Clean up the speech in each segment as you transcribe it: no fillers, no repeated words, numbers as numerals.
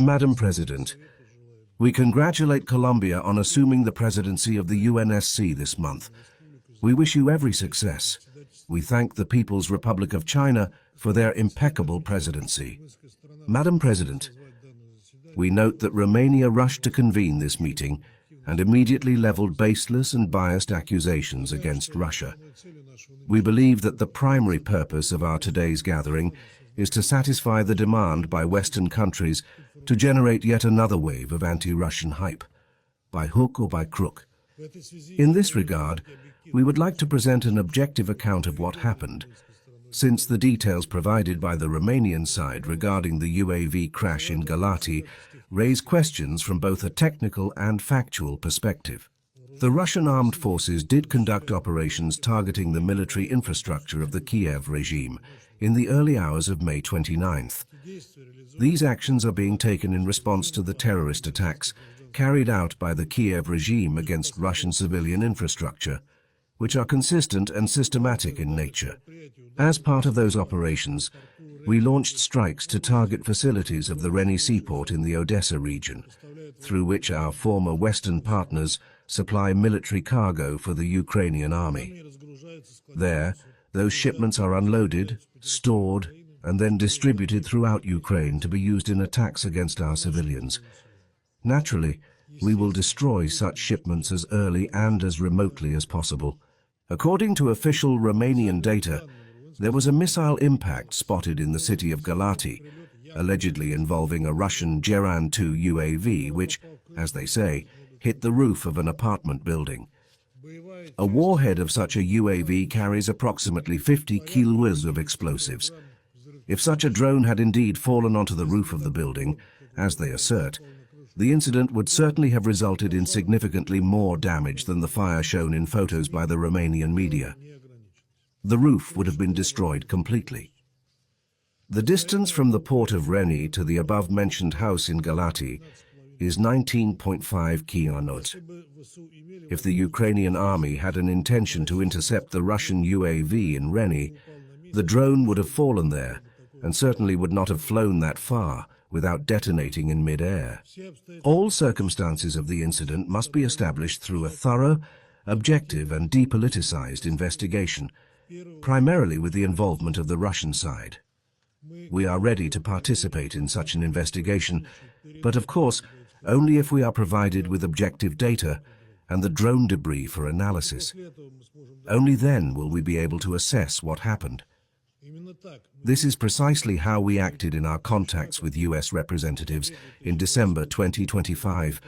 Madam President, we congratulate Colombia on assuming the presidency of the UNSC this month. We wish you every success. We thank the People's Republic of China for their impeccable presidency. Madam President, we note that Romania rushed to convene this meeting and immediately leveled baseless and biased accusations against Russia. We believe that the primary purpose of our today's gathering is to satisfy the demand by Western countries to generate yet another wave of anti-Russian hype, by hook or by crook. In this regard, we would like to present an objective account of what happened, since the details provided by the Romanian side regarding the UAV crash in Galati raise questions from both a technical and factual perspective. The Russian armed forces did conduct operations targeting the military infrastructure of the Kyiv regime in the early hours of May 29th. These actions are being taken in response to the terrorist attacks carried out by the Kyiv regime against Russian civilian infrastructure, which are consistent and systematic in nature. As part of those operations, we launched strikes to target facilities of the Reni seaport in the Odessa region, through which our former Western partners supply military cargo for the Ukrainian army. There, those shipments are unloaded, stored, and then distributed throughout Ukraine to be used in attacks against our civilians. Naturally, we will destroy such shipments as early and as remotely as possible. According to official Romanian data, there was a missile impact spotted in the city of Galati, allegedly involving a Russian Geran-2 UAV which, as they say, hit the roof of an apartment building. A warhead of such a UAV carries approximately 50 kilos of explosives. If such a drone had indeed fallen onto the roof of the building, as they assert, the incident would certainly have resulted in significantly more damage than the fire shown in photos by the Romanian media. The roof would have been destroyed completely. The distance from the port of Reni to the above-mentioned house in Galati is 19.5 kilometers. If the Ukrainian army had an intention to intercept the Russian UAV in Reni, the drone would have fallen there and certainly would not have flown that far without detonating in mid-air. All circumstances of the incident must be established through a thorough, objective and depoliticized investigation, primarily with the involvement of the Russian side. We are ready to participate in such an investigation, but of course, only if we are provided with objective data and the drone debris for analysis. Only then will we be able to assess what happened. This is precisely how we acted in our contacts with US representatives in December 2025,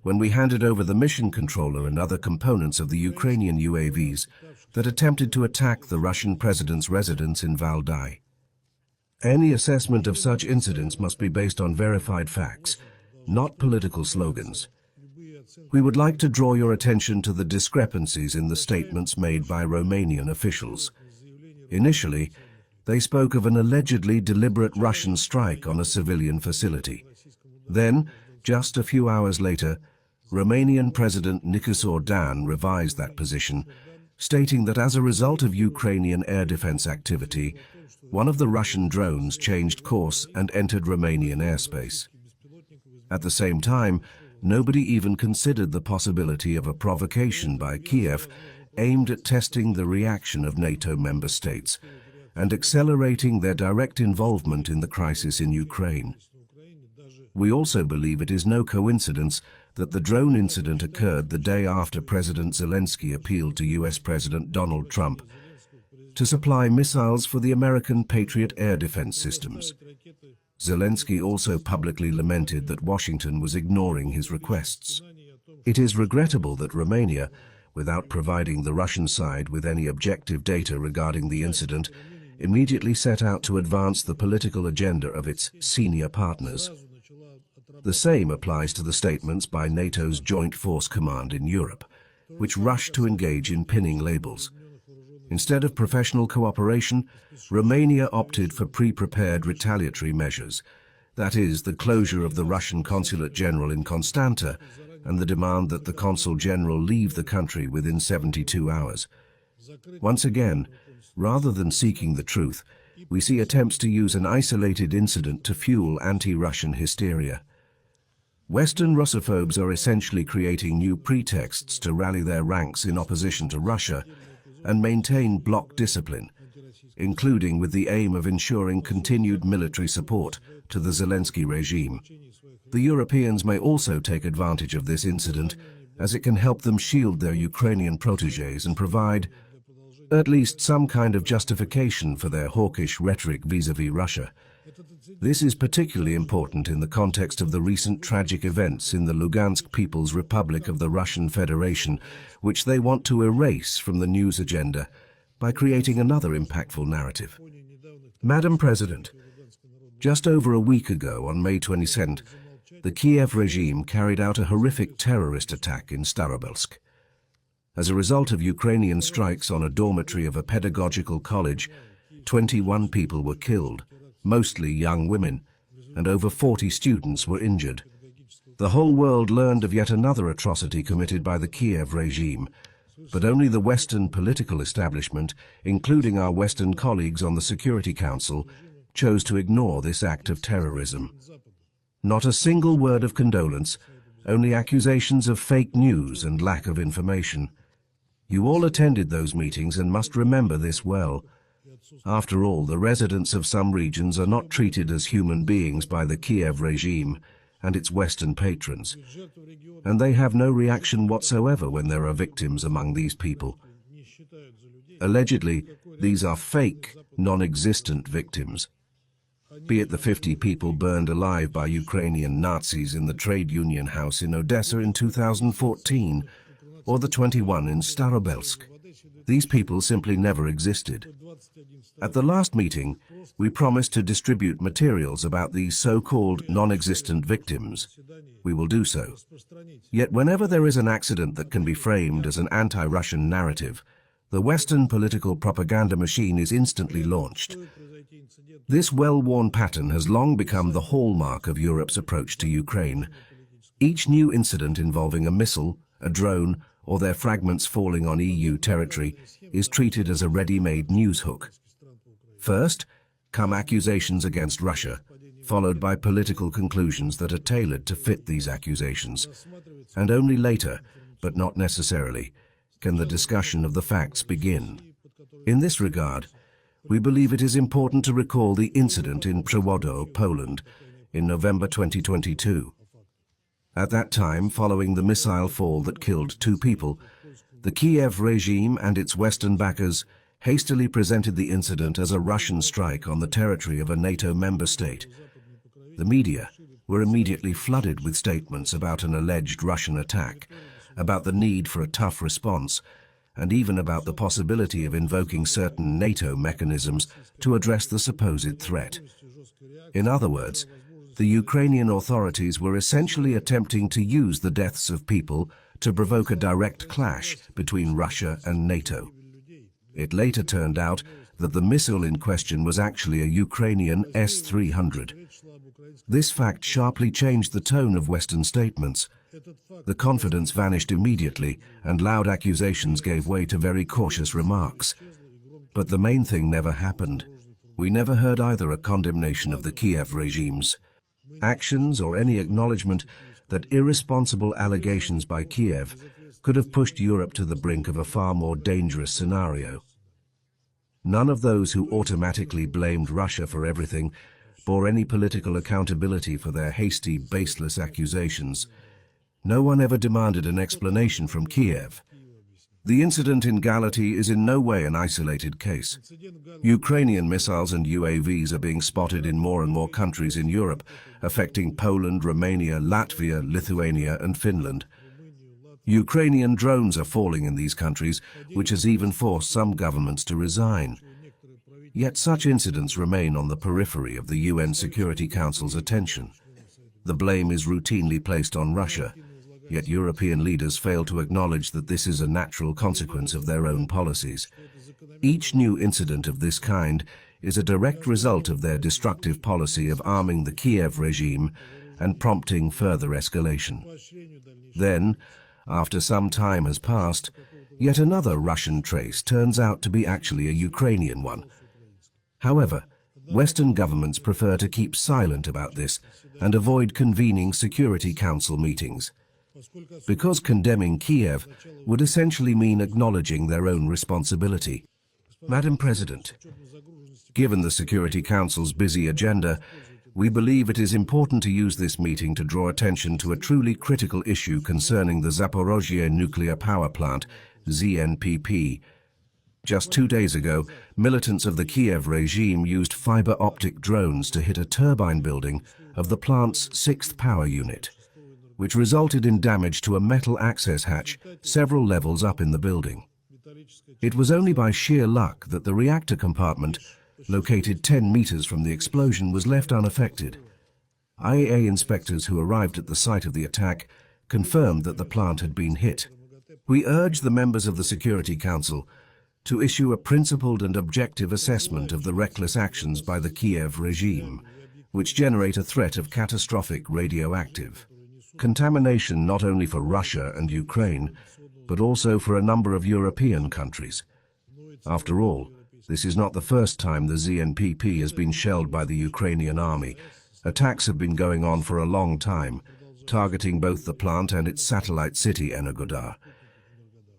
when we handed over the mission controller and other components of the Ukrainian UAVs that attempted to attack the Russian president's residence in Valdai. Any assessment of such incidents must be based on verified facts, not political slogans. We would like to draw your attention to the discrepancies in the statements made by Romanian officials. Initially, they spoke of an allegedly deliberate Russian strike on a civilian facility. Then, just a few hours later, Romanian President Dan revised that position, stating that as a result of Ukrainian air defense activity, one of the Russian drones changed course and entered Romanian airspace. At the same time, nobody even considered the possibility of a provocation by Kyiv aimed at testing the reaction of NATO member states and accelerating their direct involvement in the crisis in Ukraine. We also believe it is no coincidence that the drone incident occurred the day after President Zelensky appealed to US President Donald Trump to supply missiles for the American Patriot air defense systems. Zelensky also publicly lamented that Washington was ignoring his requests. It is regrettable that Romania, without providing the Russian side with any objective data regarding the incident, immediately set out to advance the political agenda of its senior partners. The same applies to the statements by NATO's Joint Force Command in Europe, which rushed to engage in pinning labels. Instead of professional cooperation, Romania opted for pre-prepared retaliatory measures, that is, the closure of the Russian Consulate General in Constanta and the demand that the Consul General leave the country within 72 hours. Once again, rather than seeking the truth, we see attempts to use an isolated incident to fuel anti-Russian hysteria. Western Russophobes are essentially creating new pretexts to rally their ranks in opposition to Russia and maintain bloc discipline, including with the aim of ensuring continued military support to the Zelensky regime. The Europeans may also take advantage of this incident, as it can help them shield their Ukrainian protégés and provide at least some kind of justification for their hawkish rhetoric vis-à-vis Russia. This is particularly important in the context of the recent tragic events in the Lugansk People's Republic of the Russian Federation, which they want to erase from the news agenda by creating another impactful narrative. Madam President, just over a week ago, on May 22nd, the Kyiv regime carried out a horrific terrorist attack in Starobelsk. As a result of Ukrainian strikes on a dormitory of a pedagogical college, 21 people were killed, mostly young women, and over 40 students were injured. The whole world learned of yet another atrocity committed by the Kyiv regime, but only the Western political establishment, including our Western colleagues on the Security Council, chose to ignore this act of terrorism. Not a single word of condolence, only accusations of fake news and lack of information. You all attended those meetings and must remember this well. After all, the residents of some regions are not treated as human beings by the Kyiv regime and its Western patrons, and they have no reaction whatsoever when there are victims among these people. Allegedly, these are fake, non-existent victims. Be it the 50 people burned alive by Ukrainian Nazis in the trade union house in Odessa in 2014, or the 21 in Starobelsk. These people simply never existed. At the last meeting, we promised to distribute materials about these so-called non-existent victims. We will do so. Yet whenever there is an accident that can be framed as an anti-Russian narrative, the Western political propaganda machine is instantly launched. This well-worn pattern has long become the hallmark of Europe's approach to Ukraine. Each new incident involving a missile, a drone, or their fragments falling on EU territory is treated as a ready-made news hook. First, come accusations against Russia, followed by political conclusions that are tailored to fit these accusations. And only later, but not necessarily, can the discussion of the facts begin. In this regard, we believe it is important to recall the incident in Przewodo, Poland, in November 2022. At that time, following the missile fall that killed 2 people, the Kyiv regime and its Western backers hastily presented the incident as a Russian strike on the territory of a NATO member state. The media were immediately flooded with statements about an alleged Russian attack, about the need for a tough response, and even about the possibility of invoking certain NATO mechanisms to address the supposed threat. In other words, the Ukrainian authorities were essentially attempting to use the deaths of people to provoke a direct clash between Russia and NATO. It later turned out that the missile in question was actually a Ukrainian S-300. This fact sharply changed the tone of Western statements. The confidence vanished immediately, and loud accusations gave way to very cautious remarks. But the main thing never happened. We never heard either a condemnation of the Kyiv regime's actions or any acknowledgement that irresponsible allegations by Kyiv could have pushed Europe to the brink of a far more dangerous scenario. None of those who automatically blamed Russia for everything bore any political accountability for their hasty, baseless accusations. No one ever demanded an explanation from Kyiv. The incident in Galati is in no way an isolated case. Ukrainian missiles and UAVs are being spotted in more and more countries in Europe, affecting Poland, Romania, Latvia, Lithuania, and Finland. Ukrainian drones are falling in these countries, which has even forced some governments to resign. Yet such incidents remain on the periphery of the UN Security Council's attention. The blame is routinely placed on Russia, yet European leaders fail to acknowledge that this is a natural consequence of their own policies. Each new incident of this kind is a direct result of their destructive policy of arming the Kyiv regime and prompting further escalation. Then, after some time has passed, yet another Russian trace turns out to be actually a Ukrainian one. However, Western governments prefer to keep silent about this and avoid convening Security Council meetings, because condemning Kyiv would essentially mean acknowledging their own responsibility. Madam President, given the Security Council's busy agenda, we believe it is important to use this meeting to draw attention to a truly critical issue concerning the Zaporozhye nuclear power plant, ZNPP. Just 2 days ago, militants of the Kyiv regime used fiber-optic drones to hit a turbine building of the plant's 6th power unit, which resulted in damage to a metal access hatch several levels up in the building. It was only by sheer luck that the reactor compartment, located 10 meters from the explosion, was left unaffected. IAEA inspectors who arrived at the site of the attack confirmed that the plant had been hit. We urge the members of the Security Council to issue a principled and objective assessment of the reckless actions by the Kyiv regime, which generate a threat of catastrophic radioactive contamination not only for Russia and Ukraine, but also for a number of European countries. After all, this is not the first time the ZNPP has been shelled by the Ukrainian army. Attacks have been going on for a long time, targeting both the plant and its satellite city, Energodar.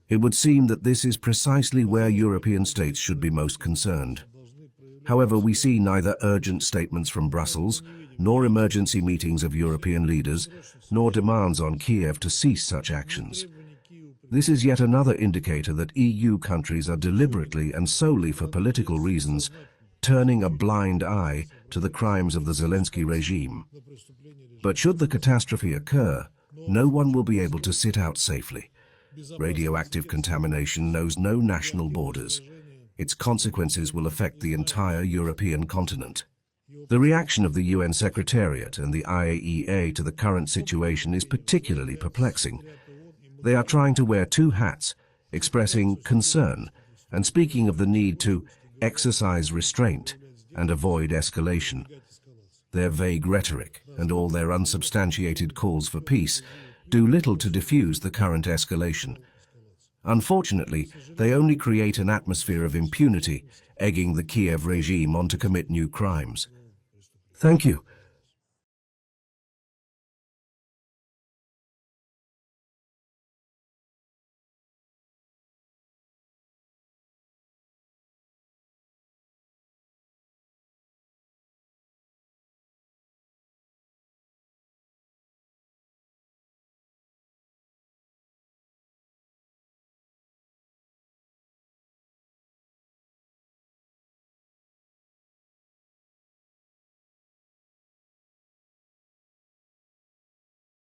It would seem that this is precisely where European states should be most concerned. However, we see neither urgent statements from Brussels, nor emergency meetings of European leaders, nor demands on Kyiv to cease such actions. This is yet another indicator that EU countries are deliberately and solely for political reasons turning a blind eye to the crimes of the Zelensky regime. But should the catastrophe occur, no one will be able to sit out safely. Radioactive contamination knows no national borders. Its consequences will affect the entire European continent. The reaction of the UN Secretariat and the IAEA to the current situation is particularly perplexing. They are trying to wear two hats, expressing concern and speaking of the need to exercise restraint and avoid escalation. Their vague rhetoric and all their unsubstantiated calls for peace do little to diffuse the current escalation. Unfortunately, they only create an atmosphere of impunity, egging the Kyiv regime on to commit new crimes. Thank you.